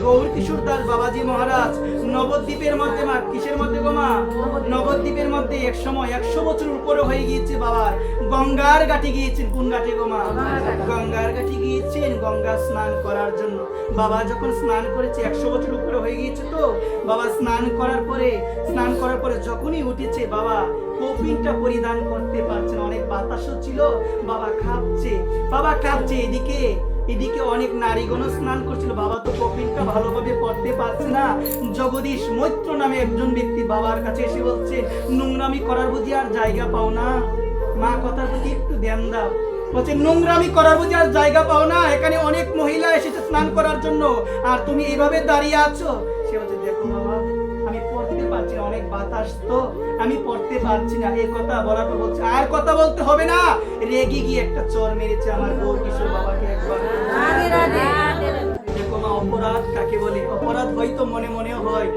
গৌর কিশোর দাস বাবাজি মহারাজ নবদ্বীপের মধ্যে মা, কিসের মধ্যে গো মা? নবদ্বীপের মধ্যে এক সময় 100 বছর উপরে হয়ে গিয়েছে বাবার, গঙ্গার ঘাটে গিয়েছেন। কোন ঘাটে গো মা? গঙ্গার ঘাটে গিয়েছেন গঙ্গা স্নান করার জন্য। বাবা যখন স্নান করেছে 100 বছর উপরে হয়ে গিয়েছে, তো বাবা স্নান করার পরে যখনই উঠেছে বাবা কপিনটা পরিধান করতে পারছেন, অনেক বাতাসও ছিল, বাবা কাঁপছে। এদিকে অনেক নারীগণ স্নান করছিল, বাবা তো কপিনটা ভালোভাবে পড়তে পারছে না। জগদীশ মৈত্র নামে একজন ব্যক্তি বাবার কাছে এসে বলছে, নোংরামি করার বুঝি আর জায়গা পাও না? মা কথার প্রতি একটু ধ্যান দাও। বলছে নোংরামি করার বুঝি আর জায়গা পাও না? এখানে অনেক মহিলা এসেছে স্নান করার জন্য, আর তুমি এইভাবে দাঁড়িয়ে আছো। সে বলছে, দেখো বাবা, আমি পড়তে পারছি না, অনেক বাতাস তো, আমি পড়তে পারছি না। এই কথা বলার পর বলছে, আর কথা বলতে হবে না। রেগে গিয়ে একটা চর মেরেছে আমার গৌর কিশোর বাবাকে একবার। দেখো মা, অপরাধ কাকে বলে? অপরাধ হয়তো মনে মনে হয়,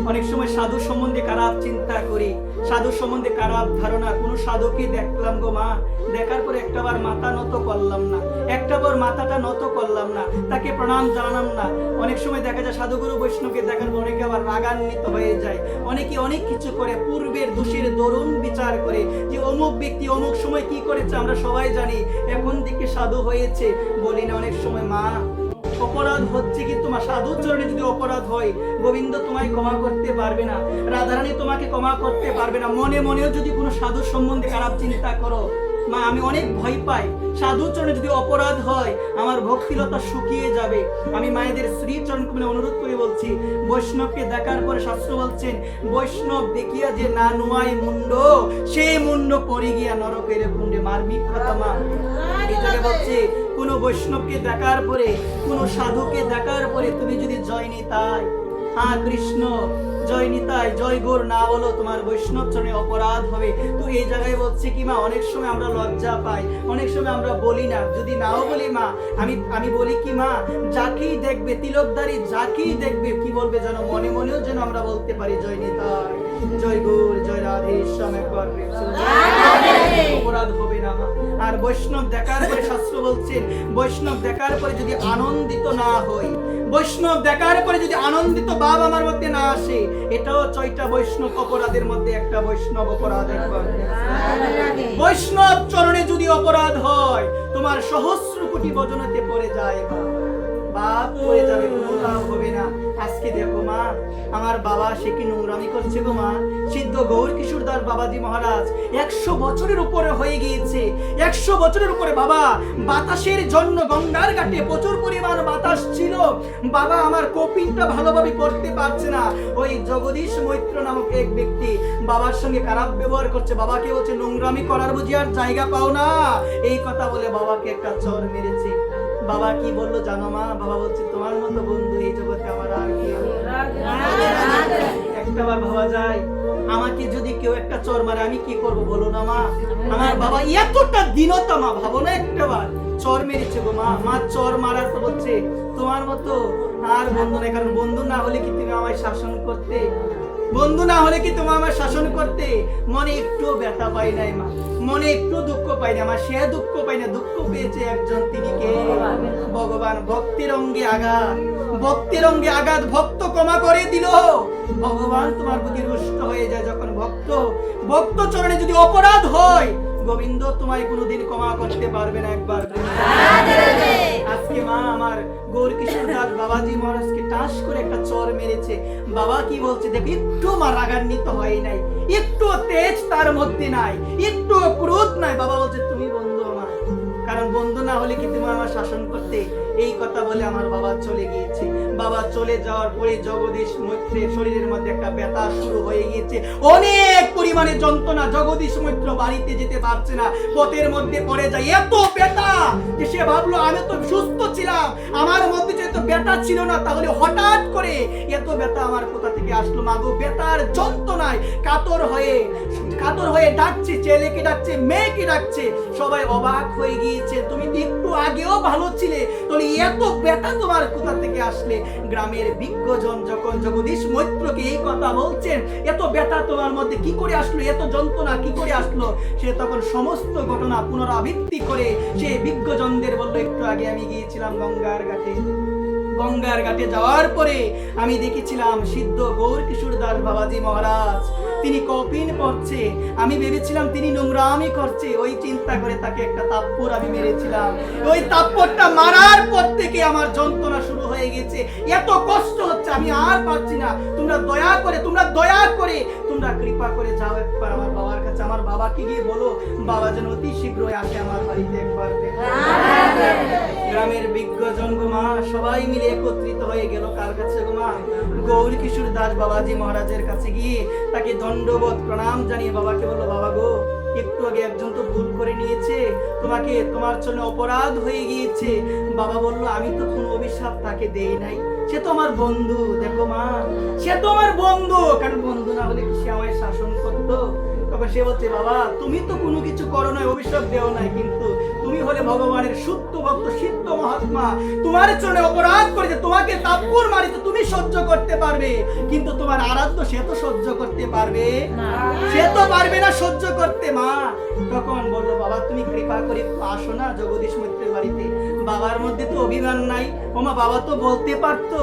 অনেক সময় সাধু সম্বন্ধে খারাপ চিন্তা করি, সাধু সম্বন্ধে খারাপ ধারণা। কোন সাধুকে দেখলাম গো মা, দেখার পর একটাবার মাথা নত করলাম না, একটাবার মাথাটা নত করলাম না, তাকে প্রণাম জানালাম না। অনেক সময় দেখা যায় সাধুগুরু বৈষ্ণবকে দেখার পর অনেকে আবার রাগান্বিত হয়ে যায়, অনেকে অনেক কিছু করে, পূর্বের দোষের দরুন বিচার করে যে অমুক ব্যক্তি অমুক সময় কি করেছে আমরা সবাই জানি, এখন থেকে সাধু হয়েছে। বলি না অনেক সময়, মা অপরাধ হচ্ছে, কিন্তু মা সাধুর চরণে যদি অপরাধ হয়, গোবিন্দ তোমায় ক্ষমা করতে পারবে না, রাধারানী তোমাকে ক্ষমা করতে পারবে না। মনে মনেও যদি কোনো সাধুর সম্বন্ধে খারাপ চিন্তা করো, মা আমি অনেক ভয় পাই, সাধুর চরণে যদি অপরাধ হয় আমার ভক্তিলতা শুকিয়ে যাবে। আমি মায়েদের শ্রীচরণ কমলে অনুরোধ করে বলছি, বৈষ্ণবকে দেখার পরে শাস্ত্র বলছেন, বৈষ্ণব দেখিয়া যে না নুয়াই মুন্ড, সেই মুন্ড পড়ে গিয়া নরকের কুণ্ডে। মার্মিক কথা মা, এই জায়গায় বলছে, কোন বৈষ্ণবকে দেখার পরে, কোন সাধুকে দেখার পরে তুমি যদি জয় নিতাই, হ্যাঁ কৃষ্ণ জয় নিতাই, জয় গৌর না বলো, তোমার বৈষ্ণব চরণে অপরাধ হবে। তো এই জায়গায় বলছে কি মা, অনেক সময় আমরা লজ্জা পাই, অনেক সময় আমরা বলি না। যদি নাও বলি মা, আমি বলি কি মা, যাকেই দেখবে তিলকধারী, যাকেই দেখবে কি বলবে যেন, মনে মনেও যেন আমরা বলতে পারি, জয় নিতাই, জয় গৌর, জয় রাধে শ্যাম, একবার অপরাধ হবে না মা। আর বৈষ্ণব দেখার পরে শাস্ত্র বলছেন, বৈষ্ণব দেখার পরে যদি আনন্দিত না হই, বৈষ্ণব দেখার পরে যদি আনন্দিত ভাব আমার মধ্যে না আসে, এটাও 6টা বৈষ্ণব অপরাধের মধ্যে একটা বৈষ্ণব অপরাধ। বৈষ্ণব চরণে যদি অপরাধ হয়, তোমার সহস্র কোটি বজনতে পড়ে যায়, বাপ পড়ে যাবে, কোনো লাভ হবে না। আজকে দেখো মা, আমার বাবা সে কি নোংরামি করছে গো মা। সিদ্ধ গৌর কিশোর দাস বাবাজি মহারাজ 100 বছরের উপরে হয়ে গিয়েছে, 100 বছরের উপরে। বাবা বাতাসের জন্য গঙ্গার ঘাটে প্রচুর পরিমাণ বাতাস ছিল, বাবা আমার কপিনটা ভালোভাবে পড়তে পারছে না। ওই জগদীশ মৈত্র নামক এক ব্যক্তি বাবার সঙ্গে খারাপ ব্যবহার করছে, বাবাকে বলছে নোংরামি করার বুঝি আর জায়গা পাও না, এই কথা বলে বাবাকে একটা চর মেরেছে। বাবা কি বললো জানো মা? বাবা বলছে, তোমার মতো বন্ধু এই জগতে আমার আর কি। একটাবার ভাবা যায়, আমাকে যদি কেউ একটা চর মারে আমি কি করব বলো না মা? আমার বাবা এতটা দীনতা মা, ভাবো না, একটাবার চর মেরেছে গো মা। মা চর মারার পর বলছে, তোমার মতো আর বন্ধু নাই, কারণ বন্ধু না হলে কি তুমি আমায় শাসন করতে? বন্ধু না হলে কি তুমি আমার শাসন করতে? মনে একটু ব্যথা পাই নাই মা, মনে একটু দুঃখ পাই না মা। সে দুঃখ পাই না, দুঃখ পেয়েছে একজন, তিনি কে? ভগবান। ভক্তির অঙ্গে আঘাত, ভক্তির অঙ্গে আঘাত, ভক্ত ক্ষমা করে দিল, ভগবান তোমার প্রতি রুষ্ট হয়ে যায়। যখন ভক্ত চরণে যদি অপরাধ হয়, গোবিন্দ তোমায় কোনোদিন ক্ষমা করতে পারবে না। একবার আজকে মা আমার গৌর কিশোর দাস বাবাজি মহারাজকে টাস করে একটা চর মেরেছে। বাবা কি বলছে দেখো, একটু মা রাগান্বিত হয় নাই, একটু তেজ তার মধ্যে নাই, একটু ক্রোধ নাই। বাবা বলছে, তুমি বন্ধু আমার, কারণ বন্ধু না হলে কি তুমি আমার শাসন করতে? এই কথা বলে আমার বাবা চলে গিয়েছে। বাবা চলে যাওয়ার পরে জগদীশ মৈত্রের শরীরের মধ্যে একটা ব্যথা শুরু হয়ে গিয়েছে, অনেক পরিমাণে যন্ত্রণা। জগদীশ মৈত্র বাড়িতে যেতে পারছে না, পথের মধ্যে পড়ে যায়। এত ব্যথা যে সে ভাবলো আমি তো সুস্থ ছিলাম, আমার মধ্যে যেহেতু ব্যথা ছিল না, তাহলে হঠাৎ করে এত ব্যথা আমার কোথা থেকে আসলো? মাগো ব্যথার যন্ত্রণায় কাতর হয়ে ডাকছে, ছেলেকে ডাকছে, মেয়েকে ডাকছে। সবাই অবাক হয়ে গিয়েছে, তুমি তো একটু আগেও ভালো ছিলে, তাহলে এত ব্যথা তোমার কোথা থেকে আসলে? গ্রামের বিজ্ঞজন যখন জগদীশ মৈত্রকে এই কথা বলছেন, এত ব্যথা তোমার মধ্যে কি করে আসলো, এত যন্ত্রণা কি করে আসলো, সে তখন সমস্ত ঘটনা পুনরাবৃত্তি করে সে বিজ্ঞজনদের বলল, একটু আগে আমি গিয়েছিলাম গঙ্গার ঘাটে, গঙ্গার ঘাটে যাওয়ার পরে আমি দেখেছিলাম সিদ্ধ গৌর কিশোর দাস বাবাজি মহারাজ তিনি কপিন পড়ছে। আমি ভেবেছিলাম তিনি নোংরামি করছে। ওই চিন্তা করে তাকে একটা তাপ্পর আমি মেরেছিলাম। ওই তাপ্পরটা মারার পর থেকে আমার যন্ত্রণা শুরু হয়ে গেছে। এত কষ্ট হচ্ছে, আমি আর পারছি না। তোমরা দয়া করে তোমরা কৃপা করে যাও একবার আমার বাবার কাছে। আমার বাবাকে গিয়ে বলো বাবা যেন অতি শীঘ্রই আসে আমার বাড়িতে একবার দেখতে। গ্রামের বিজ্ঞজন গো মা সবাই মিলে একত্রিত হয়ে গেল কার কাছে গো মা? গৌর কিশোর দাস বাবাজি মহারাজের কাছে গিয়ে তাকে দণ্ডবোধ প্রণাম জানিয়ে বাবাকে বললো বাবা গো, একটু আগে একজন তো ভুল করে নিয়েছে, তোমার জন্য অপরাধ হয়ে গিয়েছে। বাবা বলল আমি তো কোনো অভিশাপ তাকে দেই নাই, সে তো আমার বন্ধু। দেখো মা, সে তো আমার বন্ধু, কারণ বন্ধু না হলে কি সে আমায় শাসন করতো? তখন সে বলছে বাবা তুমি তো কোনো কিছু করো নাই, অভিশাপ দেও নাই, কিন্তু তুমি হলে ভগবানের সত্য ভক্ত সিদ্ধ মহাত্মা। তোমার জন্য অপরাধ করেছে, তোমাকে তাপ্পর মারিতে তুমি সহ্য করতে পারবে, কিন্তু তোমার আরাধ্য সে তো সহ্য করতে পারবে না, সে তো পারবে না সহ্য করতে। মা তখন বললো বাবা তুমি কৃপা করে আসো না জগদীশ মৈত্রের বাড়িতে। বাবার মধ্যে তো অভিমান নাই। ওমা বাবা তো বলতে পারতো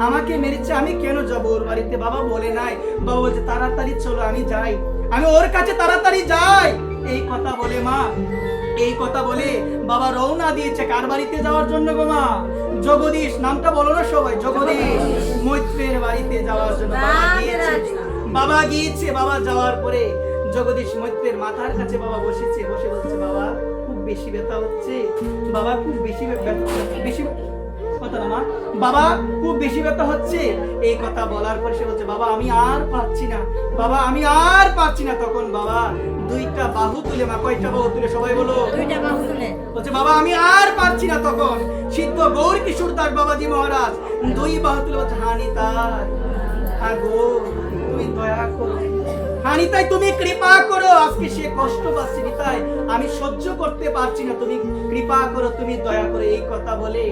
আমাকে মেরেছে, আমি কেন যাবো ওর বাড়িতে? বাবা বলে নাই। বাবা বলছে তাড়াতাড়ি চলো আমি যাই, আমি ওর কাছে তাড়াতাড়ি যাই। এই কথা বলে মা, এই কথা বলে বাবা রওনা দিয়েছে কার বাড়িতে যাওয়ার জন্য গো মা? জগদীশ, নামটা বলো না সবাই, জগদীশ মৈত্রের বাড়িতে যাওয়ার জন্য বাবা গিয়েছে। বাবা যাওয়ার পরে জগদীশ মৈত্রের মাথার কাছে বাবা বসেছে, বসে বলছে বাবা খুব বেশি ব্যথা হচ্ছে, বাবা খুব বেশি কথা না মা, বাবা খুব বেশি ব্যথা হচ্ছে। এই কথা বলার পর সে বলছে বাবা আমি আর পারছি না, বাবা আমি আর পারছি না। তখন বাবা দুইটা বাহু তুলে, মা কয়টা বাহু তুলে সবাই বলো? দুইটা বাহু তুলে বলছে বাবা আমি আর পারছি না। তখন সিদ্ধ গৌর কিশোর দাস বাবাজি মহারাজ দুই বাহু তুলে বলছে হানিতাই, আগো তুমি দয়া করো, হানিতাই তুমি কৃপা করো, আজকে সে কষ্ট পাচ্ছে নিতাই, আমি সহ্য করতে পারছি না, তুমি কৃপা করো, তুমি দয়া করো। এই কথা বলে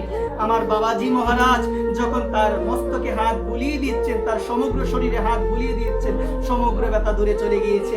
আমার বাবাজি মহারাজ যখন তার মস্তকে হাত বুলিয়ে দিচ্ছেন, তার সমগ্র শরীরে হাত বুলিয়ে দিচ্ছেন, সমগ্র ব্যথা দূরে চলে গিয়েছে।